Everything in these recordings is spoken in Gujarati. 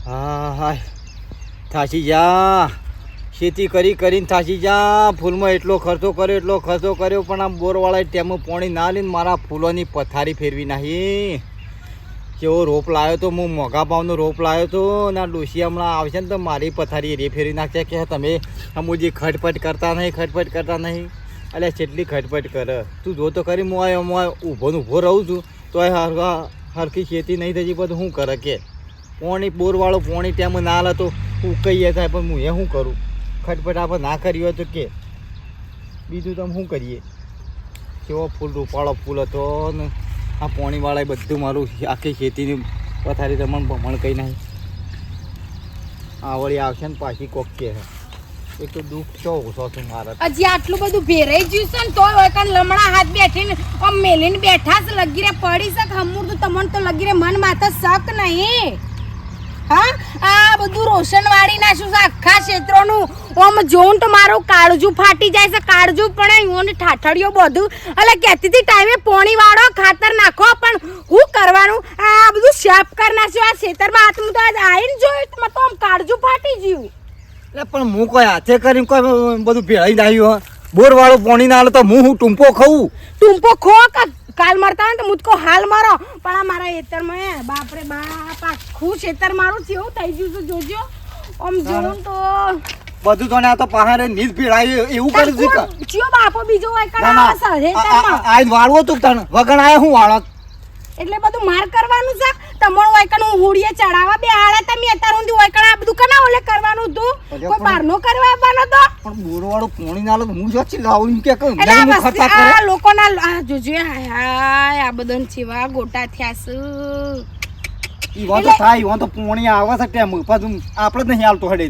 હા હા થાચી જા ખેતી કરીને થાચી જા ફૂલમાં એટલો ખર્ચો કર્યો પણ આ બોરવાળાએ ટેમમાં પાણી ના લઈને મારા ફૂલોની પથારી ફેરવી નાખી. કેવો રોપ લાવ્યો તો હું મોંઘા ભાવનો રોપ લાવ્યો તો ને આ ડોશી હમણાં આવશે ને તો મારી પથારી રે ફેરવી નાખશે કે તમે અમુજી ખટપટ કરતા નહીં અલ્યા કેટલી ખટપટ કરે તું જો તો ખરી હું ઊભો રહું છું તો હરખી ખેતી નહીં થતી બધું શું કરે કે પોણી બોરવાળો પોણી ટાઈમ ના લે તો ઉકઈએ થાય પણ હું શું કરું ખટપટ આપણે ના કરી હોય તો કે બીજું તમે શું કરીએ કેવો ફૂલ રૂપાળો ફૂલ હતો ને આ પોણીવાળાએ બધું મારું આખી ખેતીની પથારી તમને ભમણ કહી નાખી. આવડી આવશે ને પાછી કોક કે એક તો દુઃખ છો ઓછો છું મારા હજી આટલું બધું ભેરાઈ ગયું છે ને તોય હોય કાન લમણા હાથ બેઠીને આમ મેલીને બેઠા છે લગીરે પડી શક હમુર તો તમને તો લગીરે મન માથે શક નહીં. હા આ બધું રોશન વાળી નાખ્યું છે આખા ક્ષેત્રોનું. આમ જોઉં તો મારું કાળજું ફાટી જાય છે કાળજું પણ એવું ઠાઠડીઓ બધું એટલે કહેતી હતી ટાઈમે પોણી વાળો ખાતર નાખો પણ શું કરવાનું આ બધું સાફ કરી નાખ્યું આ ખેતરમાં હાથમાં તો આજ આવીને જોયું તો આમ કાળજું ફાટી ગયું. પણ હું કોઈ હાથે કરીને કોઈ બધું ભેળાઈ નાખ્યું બોરવાળું પાણી ના તો હું ટૂંપો ખાઉં ટૂંપો ખો કાલ મરતા હોય તો મુજકો હાલ મારો પણ આ મારા ખેતરમાં બાપરે બાપ આખું ખેતર મારું કેવું થઈ ગયું છે જોજો આમ જોઉં તો બધું તો ને આ તો પહાડે નીચ ભેળાય એવું કરી દીધું ચિયો બાપો બીજો હોય કડા ખેતરમાં આ વાળવો તું તને વગણ આયા હું વાળો એટલે બધું માર કરવાનું છે તમારો વાયકણ હું હુડીએ ચડાવવા બે આળા તમે અત્યાર સુધી વાયકણ આ બધું કના ઓલે કરવાનું હતું કોઈ બહારનો કરવા આવવાનો તો પણ બોરવાળો પોણી ના લે હું જોચી લાવું કે એટલે ખર્ચા કરે આ લોકોના આ જોજો હાય આ બધાન ચેવા ગોટા થયા છે ઈ વાતો થાય ઈ તો પોણી આવે છે ટેમ પાછું આપણે જ નહીં હાલતો હડે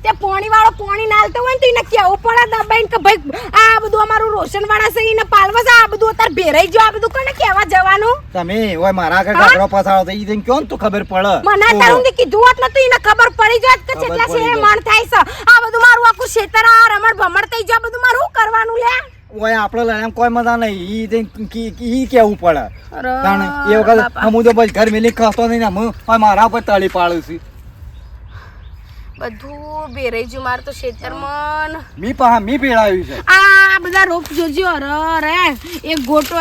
તે પોણી વાળો પોણી નાલતો હોય ને તો એને કેવું પડે દબાઈને કે ભાઈ આ બધું અમારું રોશન વાળા છે એને પાલવા છે આ બધું અત્યારે ભેરાઈ ગયો આ બધું કોને કહેવા જવાનું તમે ઓય મારા આગળ ગાગરો પસાડો તો ઈ જઈને ક્યાં તો ખબર પડે મને તારું દી કીધું હોત નતું એને ખબર પડી જાત કે કેટલા છે મણ થાય છે આ બધું મારું આખું ખેતર આ રમણ ભમણ થઈ જાય બધું મારું કરવાનું લે ઓય આપણે લઈને કોઈ મજા નહીં ઈ જઈને ઈ કેવું પડે તાણે એ વખત હું તો બસ ઘર મેલી ખાતો નહીં ને હું મારા ઉપર તળી પાડું છું બધું બેરાઈ ગયું માર તો ખેતરમાં મી ભેળાવ્યું છે આ બધા રોપ જોજો અરે એક ગોટો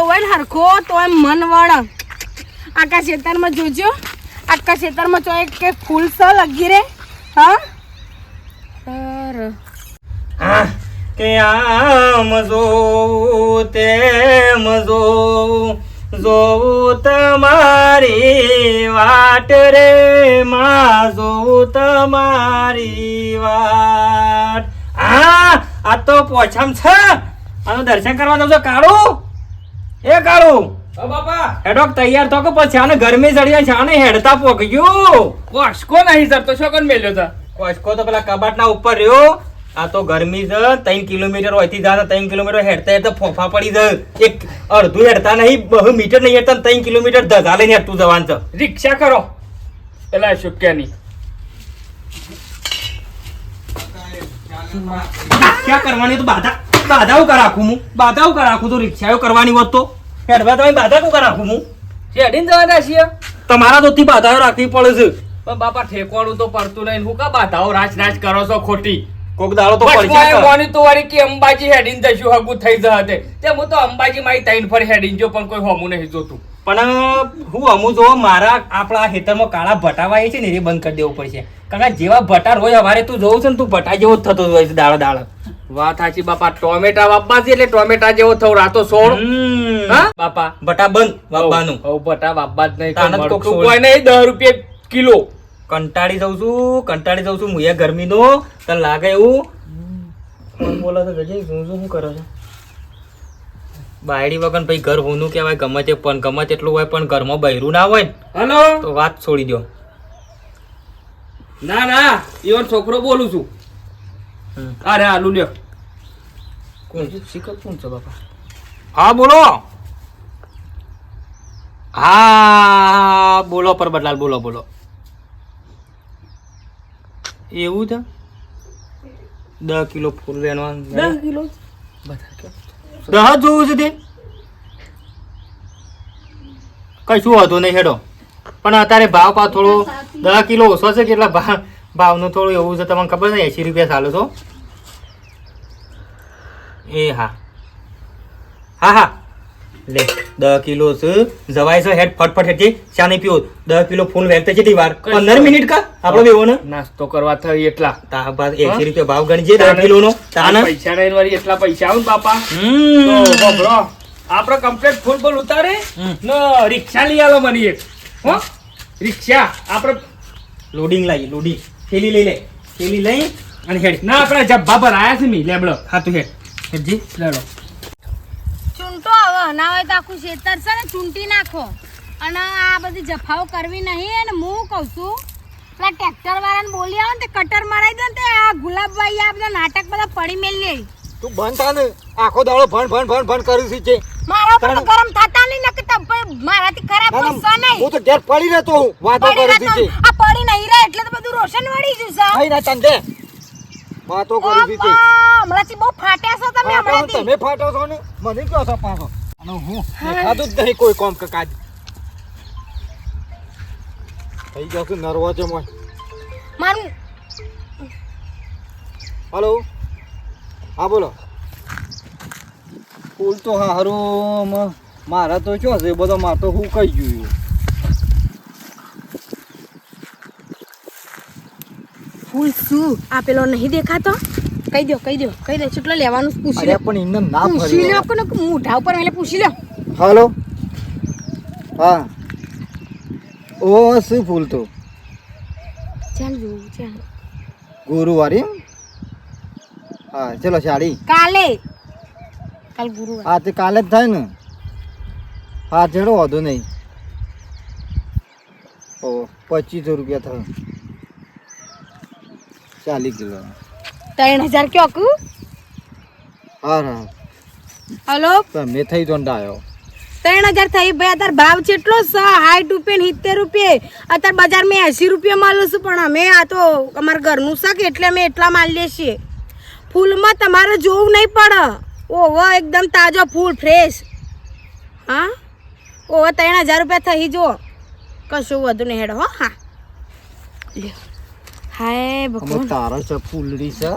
હોય ને હરખો તો એમ મન વળ આખા ખેતરમાં જોજો આખા ખેતરમાં તો એક કે ફૂલ સ લગી રે હા કે આમ જોઉં તેમ જોઉં તમારી વાટ રે માં જોઉં તમારી વાટ. આ તો પોછમ છે આનું દર્શન કરવા જજો કાળું એ કાળું બાપા હેડોક તૈયાર તો કે પછી આને ગરમી ચડ્યા છે આને હેડતા પોક્યું કોસકો નહીં સર તો શું કોણ મેલ્યો તા કોસકો તો પેલા કબાટના ઉપર રહ્યો આ તો ગરમી છે 3 કિલોમીટર હોયથી જા 3 કિલોમીટર હેડતા ફોફા પડી જાય એક અડધું હેડતા નહીં 2 મીટર નહીં હેડતા 3 કિલોમીટર ધજા લઈને હેડતું જવાનું છે રિક્ષા કરો એલા શુક્યાની રિક્ષા કરવાની તો બાધાઓ કર રાખું તો રિક્ષાઓ કરવાની હોત તો હેડવા તમે બાધા કો કર રાખું હું શેડીને જવાના છીએ તમારા તો બાધાઓ રાખવી પડે છે પણ બાપા ઠેકવાનું તો પડતું નહીં હું કા બાધાઓ રાજ કરો છો ખોટી કોક દાડો તો કોની તો વારી કે અંબાજી હેડીને જશું હગું થઈ જહતે તે હું તો અંબાજી મારી તૈન ફર હેડીને જો પણ કોઈ હોમું નહીં જોતું પણ હું અમુ જો મારા આપણા ખેતરમાં કાળા ભટાવા છે ને એ બંધ કરી દેવું પડશે કારણ કે જેવા ભટા રોજ અમારે તું જોઉં છે ને તું ભટા જેવો થતો હોય છે દાડા વાત સાચી બાપા ટોમેટા વાપવા છે એટલે ટોમેટા જેવો થવું રાતો સોળ હા બાપા ભટા બંધ વાપવાનું હવે ભટા વાપવા જ તાનત નહીં કોક કોઈ નહીં 10 રૂપિયા કિલો કંટાળી જાઉં છું હું ગરમીનો તને લાગે એવું કોણ બોલો તો ગજે શું કરો છો બાયડી વગર ભાઈ ઘર હોનું કહેવાય ગમે તે પણ ગમે તેટલું હોય પણ ઘરમાં બૈરું ના હોય ને હલો તો વાત છોડી દો ના ઈવન છોકરો બોલું છું અરે આલુ લ્યો કોણ છે બાપા હા બોલો હા બોલો પરબતલાલ બોલો એવું છે 10 કિલો ફૂલ લેવાનું 10 કિલો દહ જોવું છે તે કશું હતું નહીં હેડો પણ અત્યારે ભાવ પા થોડો 10 કિલો ઓછો છે કેટલા ભાવનું થોડું એવું છે તમને ખબર છે 80 રૂપિયા ચાલો છો એ હા હા હા લે 10 કિલો છે જવાય છે હેડ ફટફટ હેડજી ચા નહીં પીવો 10 કિલો ફૂલ વેચતે છે વાર 15 મિનિટ કા આપણો બેવો ને નાસ્તો કરવા થઈ એટલા તા બાદ 80 રૂપિયા ભાવ ગણજે 10 કિલો નો તાના પૈસા નહીં વળી એટલા પૈસા આવું બાપા તો બરો આપણે કમ્પ્લીટ ફૂલ બોલ ઉતારે ને રિક્ષા લઈ આલો મને એક હો રિક્ષા આપણે લોડિંગ લાવી લોડિંગ થેલી લઈ લે થેલી લઈ અને હેડ ના આપણે જબ્બા પર આયા છે મી લેબડો હા તું હેડ હેડજી લેડો ચૂંટો હવે ના હોય તો આખું ખેતર છે ને ચૂંટી નાખો અને આ બધી જફાઓ કરવી નહીં અને હું કહું છું પેલા ટ્રેક્ટર વાળાને બોલી આવો ને તે કટર મરાઈ દે ને તે આ ગુલાબભાઈ આ બધા નાટક બધા પડી મેલી તું બંધ થા ને આખો દાડો ભણ કર્યું છે મારા પર તો ગરમ થતા નહીં નકે તો મારાથી ખરાબ ગુસ્સો નહીં હું તો ઘેર પડી રહેતો હું વાતો પડી કરું રહેતો. છે આ પડી નહીં રહે એટલે તો બધું રોશન વળી જશે ભાઈ ના તંદે વાતો કરું છે હમણાંથી બહુ ફાટ્યા છો તમે હમણાંથી તમે ફાટો છો ને મને કહો છો પાછો અને હું દેખાતું જ નહીં કોઈ કામ કે કાજ થઈ ગયો છું નર્વો છે મોય મારું હલો હા બોલો ફૂલ તો હારું મારા તો શું છે બધો માર તો હું કહી ગયું ફૂલ શું આ પેલો નહીં દેખાતો કહી દો કેટલો લેવાનું છે પૂછી અરે લો પણ એમને ના પૂછી ફરી લો કોને મોઢા ઉપર એટલે પૂછી લો હલો હા ઓ શું ફૂલ તો ચાલ જોઉં ચાલ ગુરુવારે હા ચલો સાડી કાલ ગુરુવાર હા તે કાલે જ થાય ને હા ચડો વાંધો નહીં ઓ 2500 રૂપિયા થાય 40 કિલો 3000 ક્યો કુ હા હા હલો તમે થઈ દોંડા આવ્યો 3000 થઈ ભાઈ અત્યારે ભાવ કેટલો છે 60 રૂપિયા 70 રૂપિયા અત્યારે બજારમાં 80 રૂપિયા માલું છું પણ અમે આ તો અમારા ઘરનું શાક એટલે અમે એટલા માલ લઈએ છીએ ફૂલમાં તમારે જોવું નહીં પડે ઓહો એકદમ તાજો ફૂલ ફ્રેશ હા ઓહો 3000 રૂપિયા થઈ જો કશું વધુ નહીં હેડો હો હા લ્યો હાય અમે ભગવાન તારા છે ફૂલડી છે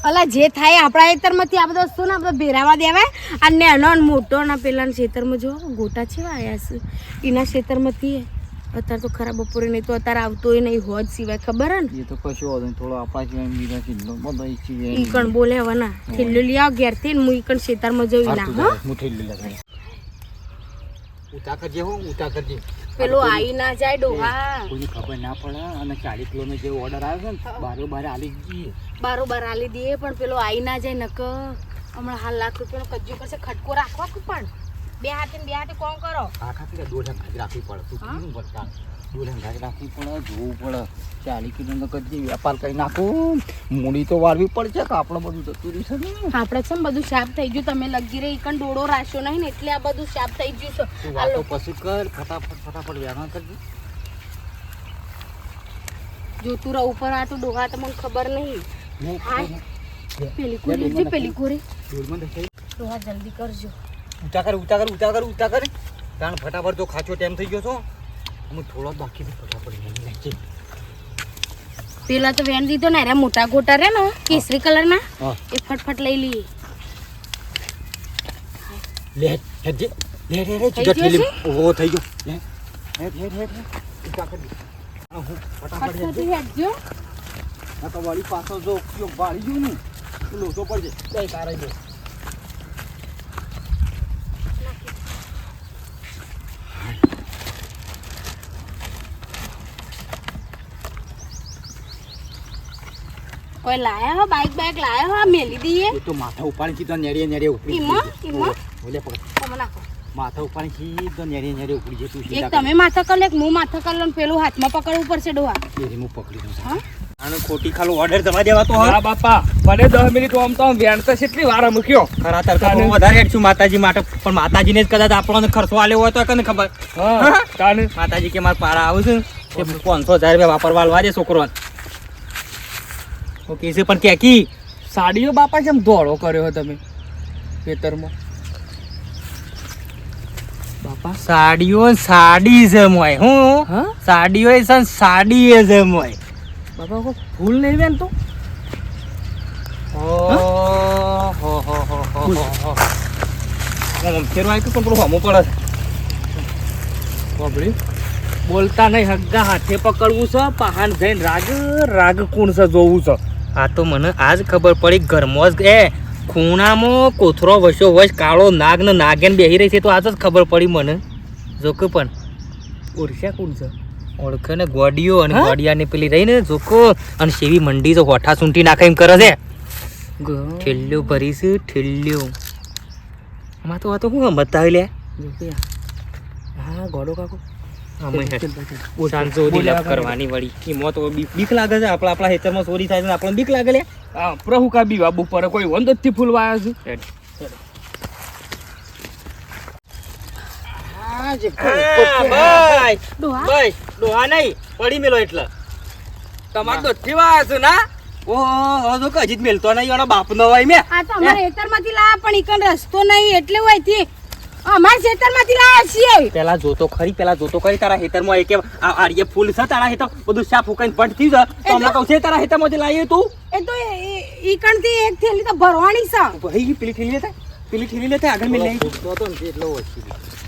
અલા જે થાય આપણા ખેતરમાંથી આ બધો વસ્તુ ને આપણે ભેરાવા દેવાય અને નાનો ને મોટો ના પેલા ખેતરમાં જો ગોટા છે આયા છે એના ખેતરમાંથી અત્યારે તો ખરાબ બપોરે નહીં તો અત્યારે આવતોય નહીં હોજ સિવાય ખબર હે ને એ તો કશું વાંધો નહીં થોડો આપા સિવાય મીરા કિલ્લો બધો ઈ સિવાય કણ બોલે હવે ના થેલ્લો લઈ આવ ઘેરથી ને હું ઈ કણ ખેતરમાં જઈ ના હા મુઠી લીલા ઉતા કરજે હો ઉતા કરજે પેલો આઈ ના જાય ડોહા કોઈને ખબર ના પડે અને 40 કિલોનો જે ઓર્ડર આવ્યો છે ને બારે આલી જઈએ બારોબાર આલી દઈએ પણ પેલો આઈ ના જાય નક હમણાં હાલ લાખ રૂપિયાનો કજ્જો કરશે ખટકો રાખવા કે પણ બે હાથે કોણ કરો આખા પીલા દોઢ અંગાજ રાખવી પડે તું કીધું પડતા દોઢ અંગાજ રાખવી પડે જોવું પડે 40 કિલોનો કજ્જી વેપાર કરી નાખું મૂડી તો વાળવી પડશે કે આપણે બધું જતું રહેશે ને આપણે છે ને બધું સાફ થઈ ગયું તમે લગી રહી કણ ડોડો રાખ્યો નહીં ને એટલે આ બધું સાફ થઈ ગયું છે તું વાતો પછી કર ફટાફટ વ્યાયામ કરજે જોતું રહું ઉપર આ તો ડોહા તમને ખબર નહીં પેલી કોરી દૂરમાં દેખાય ડોહા જલ્દી કરજો ઉતા કર તાણ ફટાફટ તો ખાચો ટાઈમ થઈ ગયો છો અમે થોડો બાકી ફટાફટ લઈ લેજે પેલા તો વેન દીધો ને રે મોટા ગોટા રે ને કેસરી કલર ના હા એ ફટફટ લઈ લઈએ લે હેજે લે થઈ ગયો છે? ઓહો થઈ ગયો લે હેડ ઉતા કર દે હું ફટાફટ ફટફટ હેડજો આ તો વાળી પાછો જો ઉપયોગ વાળી ગયું ને લોચો પડજે કઈ કારાઈ દો કોઈ લાયા હો બાઈક લાયા હો આ મેલી દઈએ એ તો માથા ઉપાડી સીધો નેડીએ ઉપડી ઈમાં? ઓલે પકડ તમે નાખો માથા ઉપાડી સીધો નેડીએ ઉપડી જતું એક તમે માથા કર લે એક હું માથા કર લઉં પેલું હાથમાં પકડવું પડશે ડોહા એરી હું પકડી દઉં હા આનો ખોટી ખાલો ઓર્ડર જવા દેવાતો હા બાપા ભલે 10 મિનિટ આમ તો વેણ તો કેટલી વાર મૂક્યો ખરા તરકા હું વધારે હેડ છું માતાજી માટે પણ માતાજીને જ કદાચ આપણને ખર્ચો આલ્યો હોય તો કને ખબર હા તાને માતાજી કે મારા પારા આવું છે તે 500,000 રૂપિયા વાપરવા આલવા દે છોકરોને ઓકે છે પણ કેકી સાડીઓ બાપા કેમ ધોળો કર્યો હો તમે ખેતરમાં બાપા સાડીઓ ને સાડી છે મોય હું હા સાડીઓ છે ને સાડી છે મોય બાપા કોઈ ફૂલ નહીં વેન તો બોલતા નહીં હગ્ગા હાથે પકડવું છે પહાણ જઈને રાગ કોણ છે જોવું છે આ તો મને આજ ખબર પડી ઘરમાં જ ખૂણામાં કોથરો વસો વસ કાળો નાગ ને નાગેન બેહી રહી છે તો આજ જ ખબર પડી મને જોકે પણ ઓરસ્યા કોણ છે ઓળખે ને ગોડીઓ અને હા? ગોડિયાની પેલી રહી ને જોકો અને સેવી મંડી તો હોઠા સૂંટી નાખે એમ કરે છે ઠેલ્યું ભરીશ ઠેલ્યું આમાં તો આ તો શું બતાવી લે હા ગોડો કાકો સાંજો દિલપ કરવાની વળી એમાં તો બીક લાગે છે આપણા હેતરમાં ચોરી થાય છે આપણને બીક લાગે લે હા પ્રભુ કા બી બાબુ પર કોઈ વંદતથી ફૂલ વાયા છે ડોહા બસ ડોહા નહીં પડી મેલો એટલે તમારે દોઢથી વાયા છે ના ઓહો તો કજી જ મેલતો નહીં એનો બાપ નો હોય મેં આ તો અમારા ખેતરમાંથી લાયા પણ ઈકન રસ્તો નહીં એટલે હોય થી અમારા ખેતરમાંથી લાયા છીએ પેલા જોતો ખરી તારા હેતરમાં એક આ આડીએ ફૂલ છે તારા હેતર બધું સાફ ફૂકાઈને પટ થયું છે તો હમણાં કહું છે તારા હેતરમાંથી લાવીએ તું એ તો ઈકણ થી એક થેલી તો ભરવાની છે ભાઈ પેલી ઠેલી લેતા આગળ મેં લઈ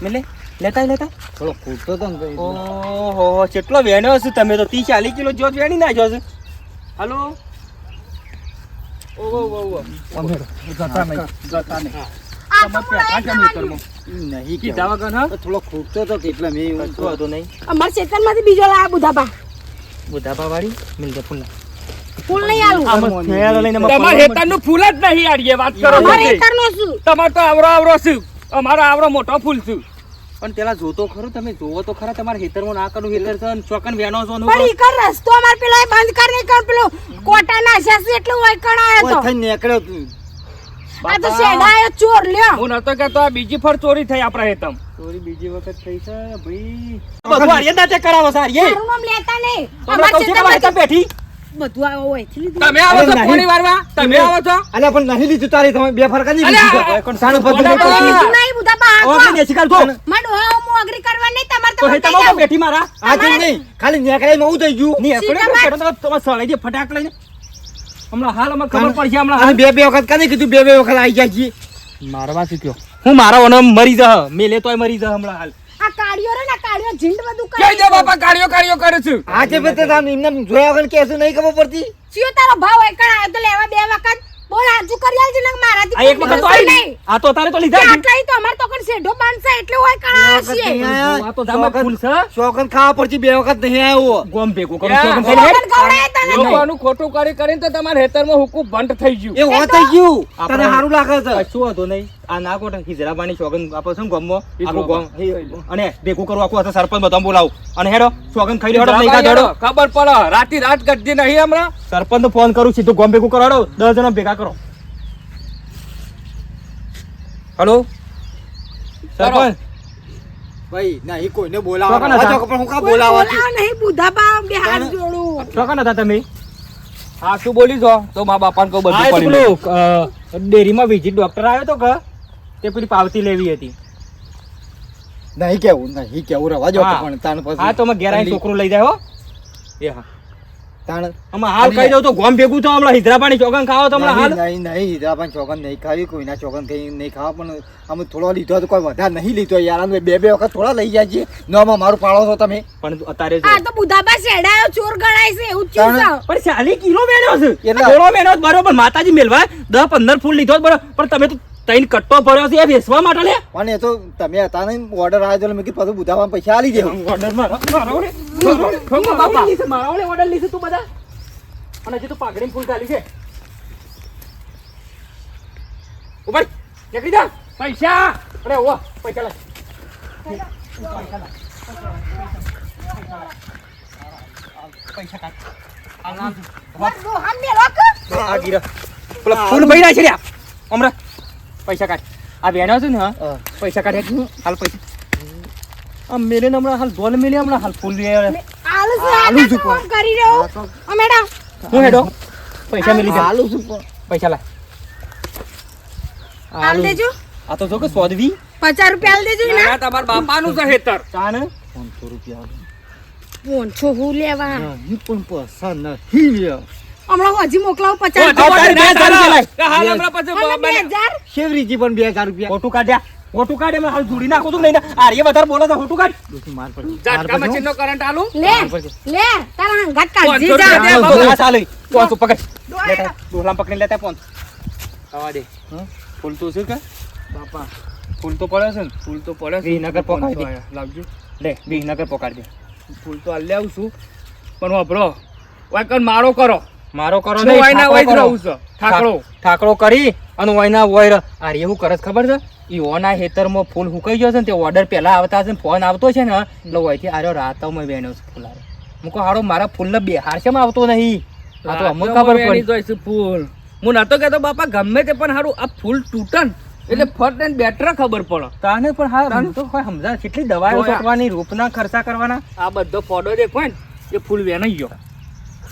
મેં લેતા થોડો ફૂટતો તો ને ઓહો કેટલો વેણ્યો છે તમે તો 30-40 કિલો જો વેણી નાખ્યો છે હાલો ઓહો જતા નહીં આ તો બોલાય જવાનું. નહીં કીધા વગર હા થોડો ખૂટતો તો એટલે મેં એવું કશું વાંધો નહીં અમારા ખેતરમાંથી બીજો લાયા બુધાબા બુધાબા વાળી મિલ દે ફૂલ ફૂલ નહીં આલું આમાં થેળ લઈને તમારે હેતરનું ફૂલ જ નહીં આડીએ વાત કરો અમારા છો તે. ખેતરનો શું તમારે તો આવરો છે અમારો આવરો મોટો ફૂલ છે પણ પેલા જોતો ખરો તમે જોવો તો ખરા તમારા હેતરમાં ના કરું હેતર છે ને ચોકન વેનો છો પણ ઈકણ રસ્તો અમાર પેલો એ બંધ કરી દે કર પેલો કોટા નાશ્યા છે એટલે હોય કણ આયો તો થઈને નીકળ્યો તું આ તો શેડાયો ચોર લ્યો હું નતો કહેતો આ બીજી ફર ચોરી થઈ આપણા હેતમ ચોરી બીજી વખત થઈ છે ભાઈ બધું આર્ય દાંતે કરાવો છે આર્ય મારું નામ લેતા નહીં તમને અમારા કહું છું કે મારે ખેતરમાંથી બેઠી બધું આવો હોય થી લીધું તમે આવો છો અરે નહીં. પાણી વારવા તમે આવો છો અલ્યા પણ નહીં લીધું તારી તમે બે ફરક નહીં અલ્યા, લીધું કોણ સાનું પગ બોલા, બોલા. લીધું નહીં બુધાબા આ ઓકે તો દેશી કાલ તો માડો હું અગ્રી કરવા નહીં તમાર તો તો હેતરમાં તો બેઠી મારા આજે નહીં ખાલી નીકળે હું થઈ ગયું ની એકડે સીધા તો તમારે સળાઈ દે ફટાક લઈને હમણાં હાલ અમારે ખબર પડશે હમણાં અને બે વખત કને કીધું બે વખત આવી જાય છે મારવા શીખ્યો હું મારા ઓને મરી જા મેલે તોય મરી જા હમણાં હાલ આ કાળિયો રે ના કાળિયો ઝીંડ બધું કે કરી દે બાપા કાર્યો કરે છે આજે બે તે એમને જોયા વગર કેસું નહીં ખબર પડતી ચિયો તારો ભાવ હોય કણ આયો તો લેવા બે વખત બોલ આજુ કરી આલજે ને મારાથી આ એક વખત તો આવી આ તો તારે તો લીધા જ. આટલા તો અમાર તો કણ શેઢો બાંધશે એટલે હોય કણ આયો છીએ આ તો જામે ફૂલ છે શોખન ખાવા પડતી બે વખત નહીં આવ્યો ગોમ ભેગું કરું યા, છું કોણ ખવડાય તને તો? લોકોનું ખોટું કરીને તો તમારા હેતરમાં હુકુ બંધ થઈ ગયું એ હો થઈ ગયું આપણે- તને સારું લાગે છે કશું વાંધો નહીં આ ના કોટ હિજરાબાની સોગન આપો છે ને ગામમાં ઈ આખું ગામમાં. ગામ અને ભેગું કરવું આખું આ સરપંચ બધા બોલાવું અને હેડો સોગન ખાઈ હેડો નહીં ખા હેડો ખબર પડે રાતી રાત ગઢી નહીં હમણાં સરપંચ ફોન કરું સીધું ગામ ભેગું કરો હેડો 10 જણા ભેગા કરો હેલો સરપંચ ભાઈ નહીં કોઈને શોખન બોલાવવા હતા. પણ હું કા બોલાવવા બોલાવ નહીં બુધાબા બે હાથ જોડું શોખન હતા તમે હા શું બોલી છો તો મા બાપાને કહું આ બધું તો પડી પેલું ડેરીમાં વિઝિટ ડોક્ટર આવ્યો તો કે તે પેલી પાવતી લેવી હતી નહીં કેવું રવા જો હા. પણ તાણ પછી હા તો અમે ઘેર આવીને છોકરો લઈ જાય હો એ હા તાણ અમે હાલ કહી દઉં તો ગોમ ભેગું તો હમણાં હિજરાબાની ચોગન ખાવો તો હમણાં હાલ નહીં હીરાબાન ચોકન નહીં ખાવી કોઈના ચોકન કઈ નહીં ખાવા પણ અમે થોડો લીધો તો કોઈ વધારે નહીં લીધો યાર અમે બે વખત થોડા લઈ જાય છે નોમાં મારું પાડો છો તમે પણ અત્યારે આ તો બુધાબા શેડાયો ચોર ગણાય છે એવું જ તાણ- ચૂસ પણ 40 કિલો મેળ્યો છે એટલે- થોડો મેળ્યો છે બરોબર માતાજી મેલવા 10-15 ફૂલ લીધો છે બરોબર પણ તમે તો 3 કટ્ટો ભર્યો છે એ વેચવા માટે લે પણ એ તો તમે હતા ને ઓર્ડર આવ્યો તો મેં કીધું પાછું બુધાવા પૈસા આલી દેવું ઓર્ડર લીધું તું બધા અને હજી તો પાઘડીમાં ફૂલ ખાલી છે ઉભા નીકળી જા પૈસા અરે ઓ પૈસા લાય પૈસા કાઢ દોહા મેલો કે આ ગીરા પેલા ફૂલ ભર્યા છે લ્યા હમણાં પૈસા કાઢ આ બેનો છે ને હા હા. પૈસા કાઢ હાલ પૈસા આ મેલે ને હમણાં હાલ દોલ મેલે હમણાં હાલ ફૂલ લે આલુ છે આલુ આ છું ફોન કરી રહ્યો ઓ મેડમ હું હેડો પૈસા મેલી જા આલુ છું પણ. પૈસા લાય આલ દેજો આ તો જો કે સોદવી 50 રૂપિયા આલ દેજો ને. ના, તમારા બાપાનું છે હેતર. તાને 500 રૂપિયા આલો. પોંચો હું લેવા નહીં પણ પસંદ નહીં લ્યો. હમણાં હજી મોકલાવું 50 ઓ, રૂપિયા. તમારે તારે ના લાય. ચાલે. હાલ હમણાં પછી અને બને. 2000 શેવરીજી પણ 2000 રૂપિયા. ફોટો કાઢ્યા ફોટો કાઢે એમાં હાલ જોડી નાખું તું લઈને આર્ય વધારે બોલે તો ફોટો કાઢ ડોશી માર પડશે. ઝાટકા મશીનનો કરંટ આલું. લે લે તારા હંગાત કાઢજી 500 જા. રૂપિયા દે. આ ચાલે પોંચ પકડ દોડ. લેતા ડોલામ પકડી લેતા પોંચ આવા દે હા? ફૂલ તો છે કે બાપા ફૂલ તો પડે છે ને ફૂલ તો પડે છે. વિહીનગર પકાવી દે. આયા, લાવજો. લે વિહીનગર પકડ દે ફૂલ તો હાલ આવું છું પણ વાપરો વાયકન મારો કરો. મારો કરો હું નહીં, વાયના ઠાકરો વાય જ કરો. રહું છું. ઠાકરો. ઠાકરો કરી અને વાયના વોય આર્ય હું કરસ ખબર છે ઈ ઓના હેતરમાં ફૂલ હુકાઈ ગયો છે ને તે ઓર્ડર પહેલા આવતા છે ને ફોન આવતો છે ને એટલે ઓયથી આર્યો રાતામાં વેણ્યો છે ફૂલ આરે મુકો હાડો મારા ફૂલને બેહાર છે આવતો નહીં આ તો અમને ખબર એની પડી જોઈશે ફૂલ. હું નતો કહેતો બાપા ગમે તે પણ હારું આ ફૂલ તૂટન એટલે ફટ એને બેટર ખબર પડે. તાને પણ હા મને તો કોઈ સમજા કેટલી દવાઓ જોયા. છોટવાની રૂપના ખર્ચા કરવાના આ બધો ફોડો દેખો ને એ ફૂલ વેનાઈ ગયો.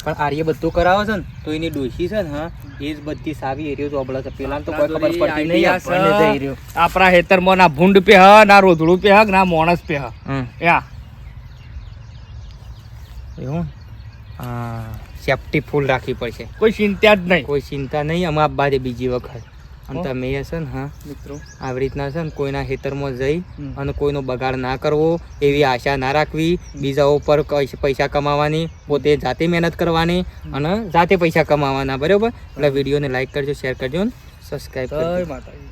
પણ આર્ય બધું કરાવે છે ને તો એની ડોશી છે ને હા એ જ બધી સાવી એરિયો ચોબળે છે પેલા તો કોઈ ખબર પડતી નહીં આપણને જઈ રહ્યો આપણા હેતરમાં ના ભૂંડ પે હ ના રોધડું પે હ ના માણસ પે હ યા એવું હા સેફટી ફૂલ રાખવી પડશે કોઈ ચિંતા જ નહીં. કોઈ ચિંતા નહીં અમે આપવા દે બીજી વખત અને તમે એ છે ને હા મિત્રો આવી રીતના છે ને કોઈના ખેતરમાં જઈ હમ. અને કોઈનો બગાડ ના કરવો એવી આશા ના રાખવી બીજા ઉપર પૈસા કમાવાની પોતે જાતે મહેનત કરવાની અને જાતે પૈસા કમાવાના બરાબર એટલે વિડીયોને લાઈક કરજો શેર કરજો ને સબસ્ક્રાઈબ કરજો જય માતાજી.